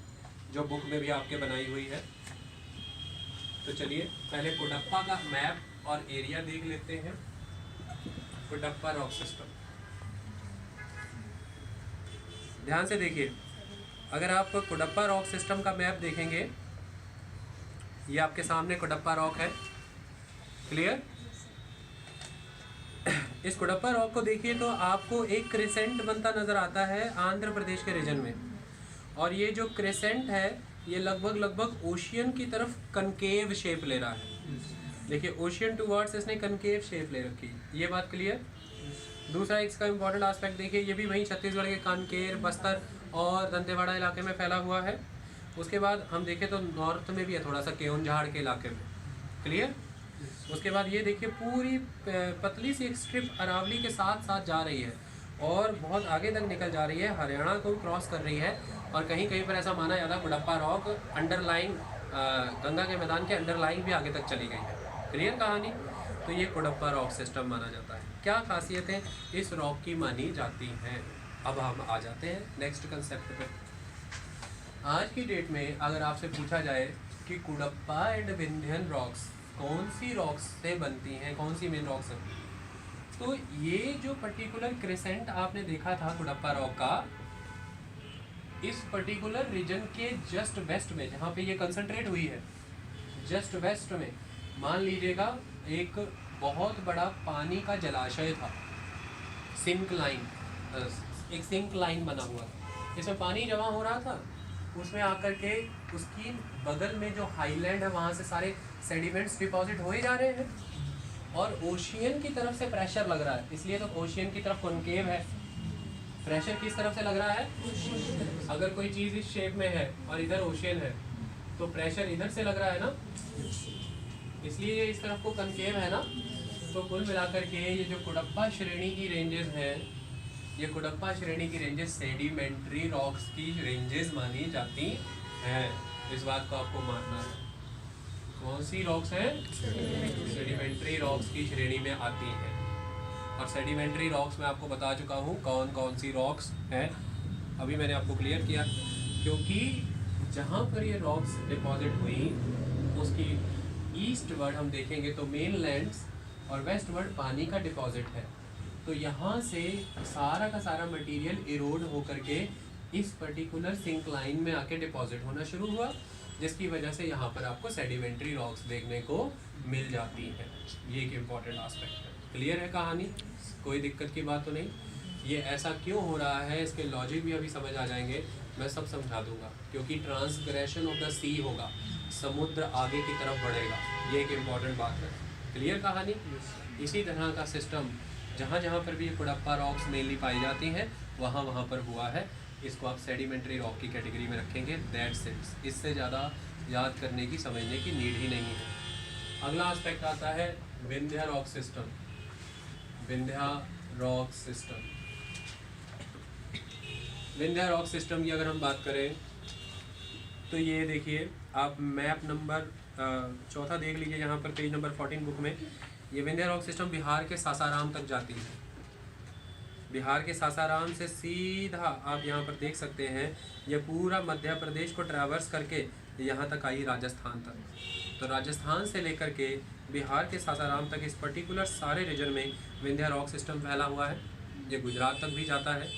जो बुक में भी आपके बनाई हुई है। तो चलिए पहले कुडप्पा का मैप और एरिया देख लेते हैं। कुडप्पा रॉक सिस्टम, ध्यान से देखिए, अगर आप कुडप्पा रॉक सिस्टम का मैप देखेंगे, ये आपके सामने कुडप्पा रॉक है, क्लियर। इस कुडप्पा रॉक को देखिए तो आपको एक क्रेसेंट बनता नजर आता है आंध्र प्रदेश के रीजन में, और ये जो क्रेसेंट है ये लगभग ओशियन की तरफ कनकेव शेप ले रहा है। देखिए ओशियन टूवर्ड्स इसने कनकेव शेप ले रखी, ये बात क्लियर। दूसरा इसका इम्पोर्टेंट एस्पेक्ट देखिए, ये भी वहीं छत्तीसगढ़ के कानकेर, बस्तर और दंतेवाड़ा इलाके में फैला हुआ है। उसके बाद हम देखें तो नॉर्थ में भी है थोड़ा सा, केओनझाड़ के इलाके में, क्लियर। उसके बाद ये देखिए पूरी पतली सी एक स्ट्रिप अरावली के साथ साथ जा रही है और बहुत आगे तक निकल जा रही है, हरियाणा को क्रॉस कर रही है, और कहीं कहीं पर ऐसा माना जाता है कुडप्पा रॉक अंडरलाइन गंगा के मैदान के अंडरलाइन भी आगे तक चली गई है, क्लियर कहानी। तो ये कुडप्पा रॉक सिस्टम माना जाता है। क्या खासियतें इस रॉक की मानी जाती हैं, अब हम आ जाते हैं नेक्स्ट कंसेप्ट पे। आज की डेट में अगर आपसे पूछा जाए कि कुडप्पा एंड विंध्यन रॉक्स कौन सी रॉक्स से बनती हैं, कौन सी मेन रॉक्स हैं, तो ये जो पर्टिकुलर क्रेसेंट आपने देखा था कुडप्पा रॉक का, इस पर्टिकुलर रीजन के जस्ट वेस्ट में जहाँ पे ये कंसंट्रेट हुई है, जस्ट वेस्ट में मान लीजिएगा एक बहुत बड़ा पानी का जलाशय था, सिंक लाइन, एक सिंक लाइन बना हुआ था, इसमें पानी जमा हो रहा था, उसमें आकर के उसकी बगल में जो हाईलैंड है वहाँ से सारे सेडिमेंट्स डिपॉजिट हो ही जा रहे हैं, और ओशियन की तरफ से प्रेशर लग रहा है, इसलिए तो ओशियन की तरफ कॉनकेव है। प्रेशर किस तरफ से लग रहा है, अगर कोई चीज़ इस शेप में है और इधर ओशियन है तो प्रेशर इधर से लग रहा है ना, इसलिए ये इस तरफ को कनकेव है ना। तो कुल मिलाकर के ये जो कुडप्पा श्रेणी की रेंजेस हैं, ये कुडप्पा श्रेणी की रेंजेस सेडिमेंट्री रॉक्स की रेंजेस मानी जाती हैं। इस बात को आपको मानना है। कौन सी रॉक्स हैं, सेडिमेंट्री रॉक्स की श्रेणी में आती हैं। और सेडिमेंट्री रॉक्स मैं आपको बता चुका हूँ कौन कौन सी रॉक्स हैं, अभी मैंने आपको क्लियर किया, क्योंकि जहाँ पर ये रॉक्स डिपॉजिट हुई उसकी ईस्ट वर्ड हम देखेंगे तो मेन लैंड्स और वेस्ट वर्ड पानी का डिपॉजिट है। तो यहाँ से सारा का सारा मटेरियल इरोड होकर के इस पर्टिकुलर सिंक लाइन में आके डिपॉजिट होना शुरू हुआ, जिसकी वजह से यहाँ पर आपको सेडिमेंट्री रॉक्स देखने को मिल जाती हैं। ये एक इम्पॉर्टेंट एस्पेक्ट है। क्लियर है कहानी, कोई दिक्कत की बात तो नहीं। ये ऐसा क्यों हो रहा है इसके लॉजिक भी अभी समझ आ जाएंगे, मैं सब समझा दूंगा, क्योंकि ट्रांसग्रेशन ऑफ द सी होगा, समुद्र आगे की तरफ बढ़ेगा, ये एक इम्पॉर्टेंट बात है। क्लियर कहानी। इसी तरह का सिस्टम जहाँ जहाँ पर भी ये कुडप्पा रॉक्स मेनली पाई जाती हैं वहाँ वहाँ पर हुआ है। इसको आप सेडिमेंट्री रॉक की कैटेगरी में रखेंगे, दैट्स इट। इससे ज़्यादा याद करने की समझने की नीड ही नहीं है। अगला एस्पेक्ट आता है Vindhya rock system. Vindhya rock system, Vindhya rock system की अगर हम बात करें तो ये देखिए आप मैप नंबर 4 देख लीजिए, यहाँ पर पेज नंबर 14 बुक में। ये विंध्या रॉक सिस्टम बिहार के सासाराम तक जाती है। बिहार के सासाराम से सीधा आप यहाँ पर देख सकते हैं, ये पूरा मध्य प्रदेश को ट्रैवर्स करके यहाँ तक आई राजस्थान तक। तो राजस्थान से लेकर के बिहार के सासाराम तक इस पर्टिकुलर सारे रीजन में विंध्या रॉक सिस्टम फैला हुआ है। ये गुजरात तक भी जाता है।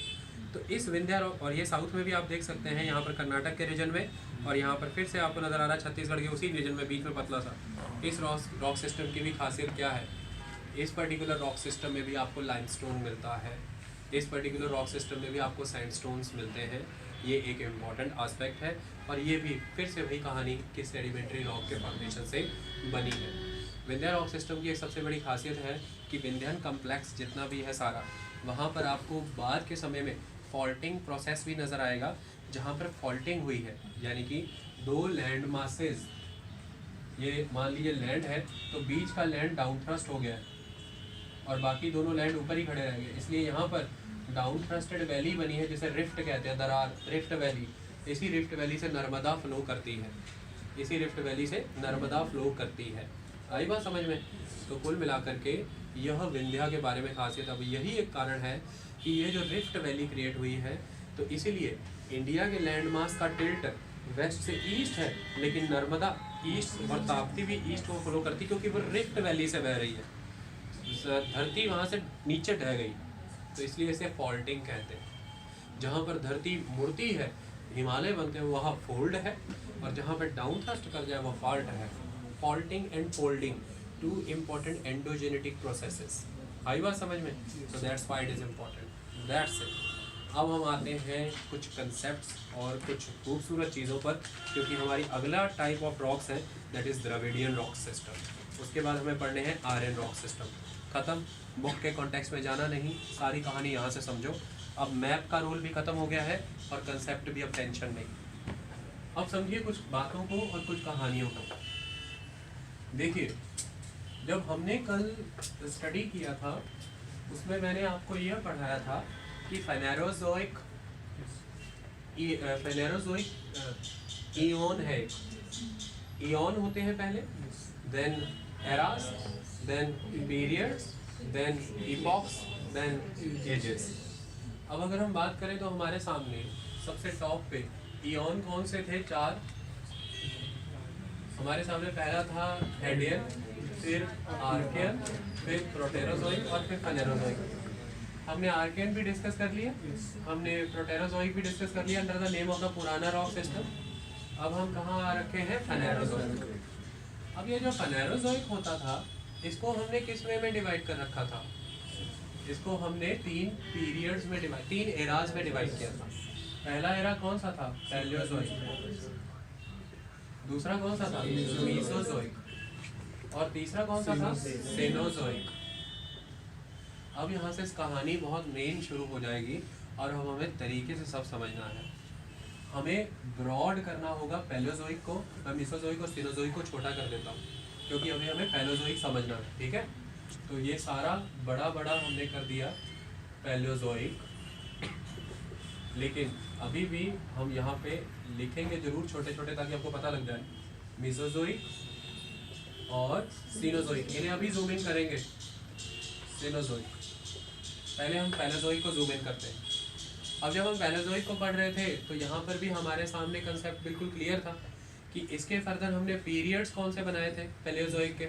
तो इस विंध्या रॉक, और ये साउथ में भी आप देख सकते हैं, यहाँ पर कर्नाटक के रीजन में, और यहाँ पर फिर से आपको नज़र आ रहा है छत्तीसगढ़ के उसी रीजन में बीच में पतला सा। इस रॉक सिस्टम की भी खासियत क्या है, इस पर्टिकुलर रॉक सिस्टम में भी आपको लाइमस्टोन मिलता है, इस पर्टिकुलर रॉक सिस्टम में भी आपको सैंडस्टोन्स मिलते हैं। ये एक इम्पॉर्टेंट एस्पेक्ट है, और ये भी फिर से वही कहानी कि सेडिमेंट्री रॉक के फॉर्मेशन से बनी है। विंध्या रॉक सिस्टम की एक सबसे बड़ी खासियत है कि विंध्यन कम्प्लेक्स जितना भी है सारा, वहाँ पर आपको बाद के समय में फॉल्टिंग प्रोसेस भी नज़र आएगा, जहाँ पर फॉल्टिंग हुई है, यानी कि दो लैंड मासेस, ये मान लीजिए लैंड है तो बीच का लैंड डाउन थ्रस्ट हो गया है और बाकी दोनों लैंड ऊपर ही खड़े रह गए, इसलिए यहाँ पर डाउन थ्रस्टेड वैली बनी है जिसे रिफ्ट कहते हैं, दरार, रिफ्ट वैली। इसी रिफ्ट वैली से नर्मदा फ्लो करती है, इसी रिफ्ट वैली से नर्मदा फ्लो करती है। आई बात समझ में? तो कुल मिलाकर के यह विंध्या के बारे में खासियत। अब यही एक कारण है कि ये जो रिफ्ट वैली क्रिएट हुई है, तो इसीलिए इंडिया के लैंड मास का टिल्ट वेस्ट से ईस्ट है, लेकिन नर्मदा ईस्ट और ताप्ती भी ईस्ट को फॉलो करती, क्योंकि वो रिफ्ट वैली से बह रही है। धरती वहाँ से नीचे ढह गई, तो इसलिए इसे फॉल्टिंग कहते हैं। जहाँ पर धरती मुड़ती है, हिमालय बनते हैं, वहाँ फोल्ड है, और जहाँ पर डाउन थ्रस्ट कर जाए वो फॉल्ट है। Faulting and folding, two important endogenetic processes. आई बात समझ में? तो that's why it is important, that's it. अब हम आते हैं कुछ कंसेप्ट्स और कुछ खूबसूरत चीज़ों पर, क्योंकि हमारी अगला टाइप ऑफ रॉक्स है that is Dravidian rock system. उसके बाद हमें पढ़ने हैं आर्यन रॉक सिस्टम। ख़त्म, बुक के कॉन्टेक्स्ट में जाना नहीं, सारी कहानी यहाँ से समझो। अब मैप का रोल भी ख़त्म हो गया है और कंसेप्ट भी, अब टेंशन नहीं। अब समझिए कुछ बातों को और कुछ कहानियों को। देखिए, जब हमने कल स्टडी किया था उसमें मैंने आपको यह पढ़ाया था कि फेनेरोजोइक ईओन है। ईओन होते हैं पहले, then eras, then periods, then epochs, then ages. अब अगर हम बात करें तो हमारे सामने सबसे टॉप पे ईओन कौन से थे? 4 हमारे सामने। पहला था हेडियन, फिर आर्कियन, फिर प्रोटेरोजोइक और फिर फेनेरोजोइक। हमने आर्कियन भी डिस्कस कर लिया, हमने प्रोटेरोजोइक भी डिस्कस कर लिया under the name of the पुराना रॉक सिस्टम। अब हम कहाँ आ रखे हैं? फेनेरोजोइक। अब ये जो फेनेरोजोइक होता था, इसको हमने किस वे में डिवाइड कर रखा था? इसको हमने 3 पीरियड्स में डिवाइड, 3 एराज में डिवाइड किया था। पहला एरा कौन सा था? पैलियोजोइक। दूसरा कौन सा था? मीसोजोइक। और तीसरा कौन सा था? सेनोजोइक। अब यहाँ से कहानी बहुत मेन शुरू हो जाएगी और अब हमें तरीके से सब समझना है। हमें ब्रॉड करना होगा पैलियोजोइक को। मैं मीसोजोइक और सेनोजोइक को छोटा कर देता हूँ, क्योंकि अभी हमें पैलियोजोइक समझना है, ठीक है? तो ये सारा बड़ा बड़ा हमने कर दिया पैलियोजोइक, लेकिन अभी भी हम यहाँ पे लिखेंगे जरूर छोटे छोटे, ताकि आपको पता लग जाए। मीसोजोइक और सीनोजोइक, इन्हें अभी जूम इन करेंगे। सीनोजोइक, पहले हम पैलियोजोइक को जूम इन करते हैं। अब जब हम पैलियोजोइक को पढ़ रहे थे तो यहाँ पर भी हमारे सामने कंसेप्ट बिल्कुल क्लियर था कि इसके फर्दर हमने पीरियड्स कौन से बनाए थे पैलियोजोइक के।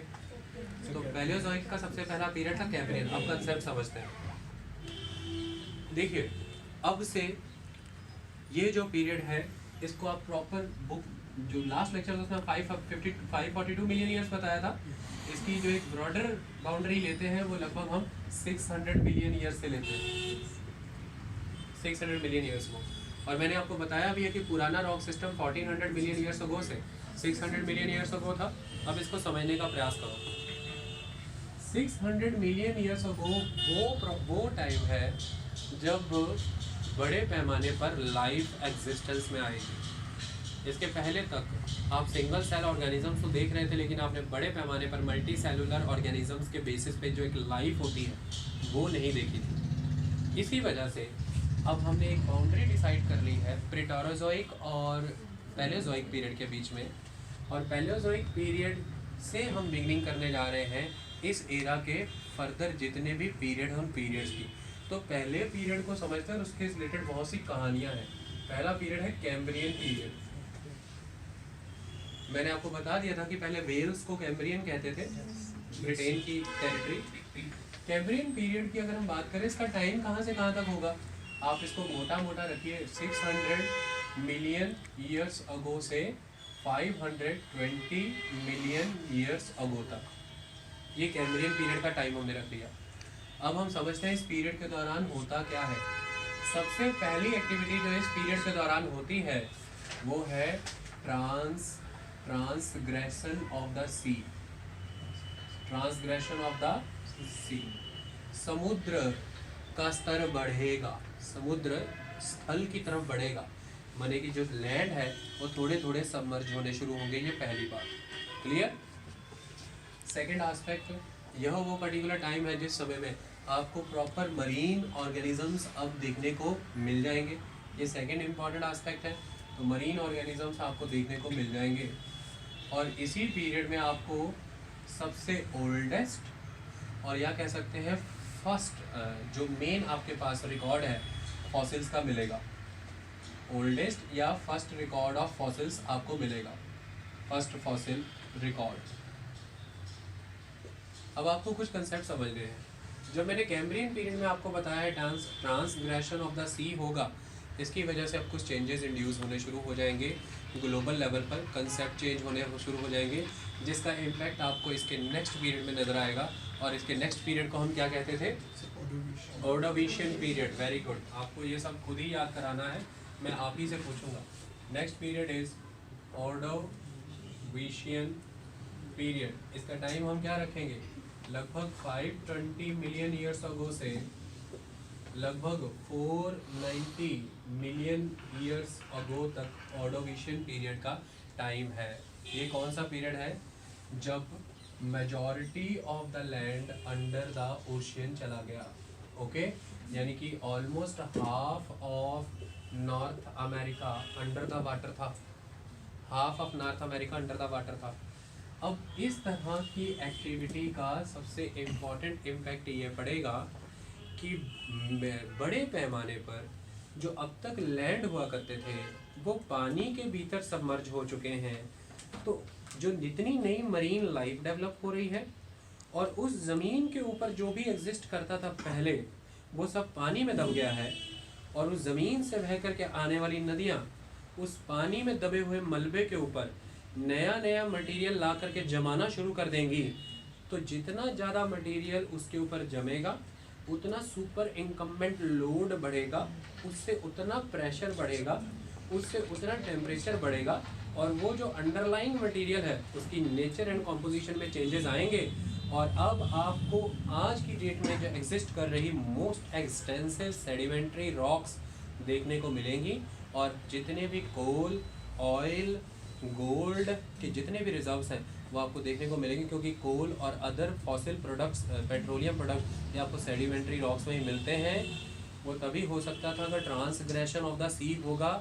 तो पैलियोजोइक का सबसे पहला पीरियड था कैम्ब्रियन। अब कंसेप्ट समझते हैं। देखिए, अब से ये जो पीरियड है, इसको आप प्रॉपर बुक, जो लास्ट लेक्चर उसमें 542 मिलियन ईयर्स बताया था, इसकी जो एक ब्रॉडर बाउंड्री लेते हैं वो लगभग हम 600 मिलियन ईयर्स से लेते हैं, 600 मिलियन ईयर्स को। और मैंने आपको बताया भी है कि पुराना rock system 1400 million years ago से 600 मिलियन ईयर्स अगो था। अब इसको समझने का प्रयास करो। 600 मिलियन ईयर्स अगो वो टाइम है जब बड़े पैमाने पर लाइफ एग्जिस्टेंस में आएगी। इसके पहले तक आप सिंगल सेल ऑर्गेनिजम्स तो देख रहे थे, लेकिन आपने बड़े पैमाने पर मल्टी सेलुलर ऑर्गेनिजम्स के बेसिस पे जो एक लाइफ होती है वो नहीं देखी थी। इसी वजह से अब हमने एक बाउंड्री डिसाइड कर ली है प्रीटोरोजोइक और पैलियोजोइक पीरियड के बीच में। और पैलियोजोइक पीरियड से हम बिगनिंग करने जा रहे हैं इस एरा के फर्दर जितने भी पीरियड्स की। तो पहले पीरियड को समझते हैं और उसके रिलेटेड बहुत सी कहानियां हैं। पहला पीरियड है कैम्ब्रियन पीरियड। मैंने आपको बता दिया था कि पहले वेल्स को कैम्ब्रियन कहते थे, ब्रिटेन की टेरिटरी। कैम्ब्रियन पीरियड की अगर हम बात करें, इसका टाइम कहाँ से कहाँ तक होगा? आप इसको मोटा मोटा रखिए, 600 मिलियन ईयर्स अगो से 520 मिलियन ईयर्स अगो तक, ये कैम्ब्रियन पीरियड का टाइम हमने रख लिया। अब हम समझते हैं इस पीरियड के दौरान होता क्या है। सबसे पहली एक्टिविटी जो इस पीरियड के दौरान होती है वो है transgression of the sea. Transgression of the sea, समुद्र का स्तर बढ़ेगा, समुद्र स्थल की तरफ बढ़ेगा, माने कि जो लैंड है वो थोड़े थोड़े सबमर्ज होने शुरू होंगे। ये पहली बात क्लियर। सेकंड एस्पेक्ट, यह वो पर्टिकुलर टाइम है जिस समय में आपको प्रॉपर मरीन ऑर्गेनिजम्स अब देखने को मिल जाएंगे। ये सेकंड इम्पॉर्टेंट एस्पेक्ट है। तो मरीन ऑर्गेनिजम्स आपको देखने को मिल जाएंगे। और इसी पीरियड में आपको सबसे ओल्डेस्ट और या कह सकते हैं फर्स्ट जो मेन आपके पास रिकॉर्ड है फॉसिल्स का मिलेगा। ओल्डेस्ट या फर्स्ट रिकॉर्ड ऑफ फॉसिल्स आपको मिलेगा, फर्स्ट फॉसिल रिकॉर्ड। अब आपको कुछ कंसेप्ट समझ गए हैं। जब मैंने कैम्ब्रियन पीरियड में आपको बताया है ट्रांसग्रेशन ऑफ द सी होगा, इसकी वजह से अब कुछ चेंजेस इंड्यूस होने शुरू हो जाएंगे ग्लोबल लेवल पर, कंसेप्ट चेंज होने शुरू हो जाएंगे, जिसका इम्पैक्ट आपको इसके नेक्स्ट पीरियड में नज़र आएगा। और इसके नेक्स्ट पीरियड को हम क्या कहते थे? Ordovician period. वेरी गुड, आपको ये सब खुद ही याद कराना है, मैं आप ही से पूछूंगा। Next period is Ordovician period. इसका टाइम हम क्या रखेंगे? लगभग 520 मिलियन ईयर्स अगो से लगभग 490 मिलियन ईयर्स अगो तक ऑर्डोविशियन पीरियड का टाइम है। ये कौन सा पीरियड है? जब majority of the land under the ocean चला गया। ओके, यानी कि almost half of North America under the water था, half of North America under the water था। अब इस तरह की एक्टिविटी का सबसे इम्पॉर्टेंट इम्पैक्ट ये पड़ेगा कि बड़े पैमाने पर जो अब तक लैंड हुआ करते थे वो पानी के भीतर सबमर्ज हो चुके हैं। तो जो जितनी नई मरीन लाइफ डेवलप हो रही है और उस ज़मीन के ऊपर जो भी एग्जिस्ट करता था पहले, वो सब पानी में दब गया है। और उस ज़मीन से बह कर के आने वाली नदियाँ उस पानी में दबे हुए मलबे के ऊपर नया नया मटेरियल ला करके जमाना शुरू कर देंगी। तो जितना ज़्यादा मटेरियल उसके ऊपर जमेगा उतना सुपर इनकम्बेंट लोड बढ़ेगा, उससे उतना प्रेशर बढ़ेगा, उससे उतना टेम्परेचर बढ़ेगा, और वो जो अंडरलाइंग मटेरियल है उसकी नेचर एंड कॉम्पोजिशन में चेंजेस आएंगे। और अब आपको आज की डेट में जो एग्जिस्ट कर रही मोस्ट एक्सटेंसिव सेडिमेंट्री रॉक्स देखने को मिलेंगी। और जितने भी कोल, ऑयल, गोल्ड के जितने भी रिजर्व्स हैं वो आपको देखने को मिलेंगे, क्योंकि कोल और other fossil products, petroleum product ये आपको सेडिमेंट्री रॉक्स में ही मिलते हैं। वो तभी हो सकता था अगर ट्रांसग्रेशन ऑफ द सी होगा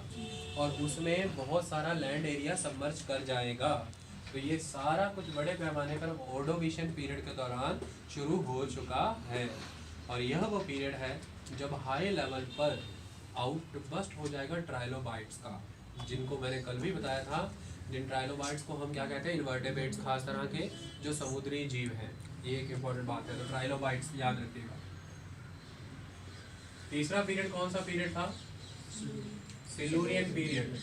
और उसमें बहुत सारा लैंड एरिया सबमर्ज कर जाएगा। तो ये सारा कुछ बड़े पैमाने पर ऑर्डोविशियन पीरियड के दौरान शुरू हो चुका है। और यह वो पीरियड है जब हाई लेवल पर आउटबस्ट हो जाएगा ट्राइलोबाइट्स का, जिनको मैंने कल भी बताया था। जिन ट्राइलोबाइट्स को हम क्या कहते हैं? इन्वर्टेब्रेट्स, खास तरह के जो समुद्री जीव हैं। ये एक इम्पॉर्टेंट बात है, तो ट्राइलोबाइट्स याद रखिएगा। तीसरा पीरियड कौन सा पीरियड था? Silurian period.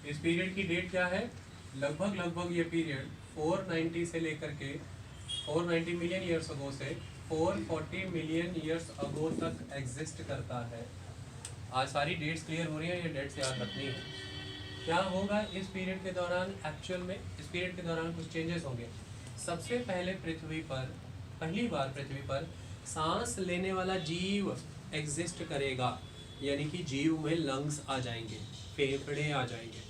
इस पीरियड की डेट क्या है? लगभग ये पीरियड 490 से लेकर के 490 मिलियन ईयर्स अगो से 440 मिलियन ईयर्स अगो तक एग्जिस्ट करता है। आज सारी डेट्स क्लियर हो रही हैं, ये डेट्स याद रखनी है। क्या होगा इस पीरियड के दौरान? एक्चुअल में इस पीरियड के दौरान कुछ चेंजेस होंगे। सबसे पहले पहली बार पृथ्वी पर सांस लेने वाला जीव एग्जिस्ट करेगा, यानी कि जीव में लंग्स आ जाएंगे, फेफड़े आ जाएंगे,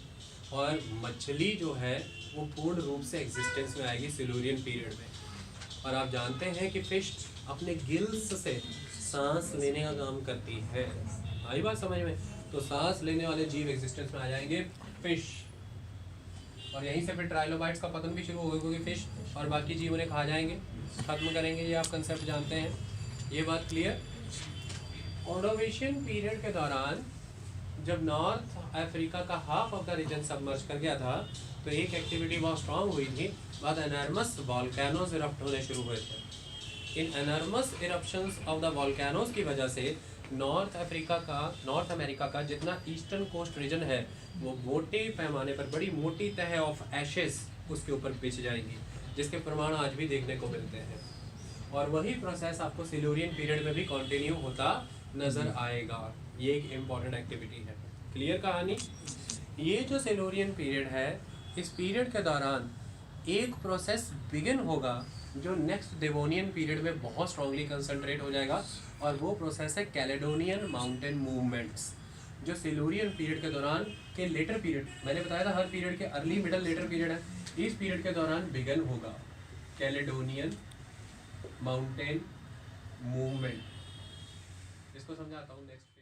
और मछली जो है वो पूर्ण रूप से एग्जिस्टेंस में आएगी सिल्यूरियन पीरियड में। और आप जानते हैं कि फिश अपने गिल्स से सांस लेने का काम करती है। आई बात समझ में? तो सांस लेने वाले जीव एग्जिस्टेंस में आ जाएंगे, फिश। और यहीं से फिर ट्राइलोबाइट्स का पतन भी शुरू होगा, क्योंकि फिश और बाकी जीव उन्हें खा जाएंगे, खत्म करेंगे। ये आप कंसेप्ट जानते हैं, ये बात क्लियर। ऑर्डोविशियन पीरियड के दौरान जब नॉर्थ अफ्रीका का half of the region submerge कर गया था, तो एक एक्टिविटी बहुत स्ट्रांग हुई थी, बाद एनॉर्मस वॉल्केनोज इरप्ट होने शुरू हुए थे। In enormous eruptions of the volcanoes की वजह से नॉर्थ अमेरिका का जितना ईस्टर्न कोस्ट रीजन है वो मोटे पैमाने पर, बड़ी मोटी तह ऑफ एशेस उसके ऊपर बिछ जाएगी, जिसके प्रमाण आज भी देखने को मिलते हैं। और वही प्रोसेस आपको सिल्यूरियन पीरियड में भी कंटिन्यू होता नज़र आएगा। ये एक इम्पॉर्टेंट एक्टिविटी है। क्लियर कहानी? ये जो सिल्यूरियन पीरियड है, इस पीरियड के दौरान एक प्रोसेस बिगिन होगा जो नेक्स्ट डेवोनियन पीरियड में बहुत स्ट्रांगली कंसंट्रेट हो जाएगा, और वो प्रोसेस है कैलेडोनियन माउंटेन मूवमेंट्स, जो सिल्यूरियन पीरियड के दौरान के लेटर पीरियड, मैंने बताया था हर पीरियड के अर्ली मिडल लेटर पीरियड है, इस पीरियड के दौरान बिगन होगा कैलेडोनियन माउंटेन मूवमेंट। इसको समझाता हूँ नेक्स्ट।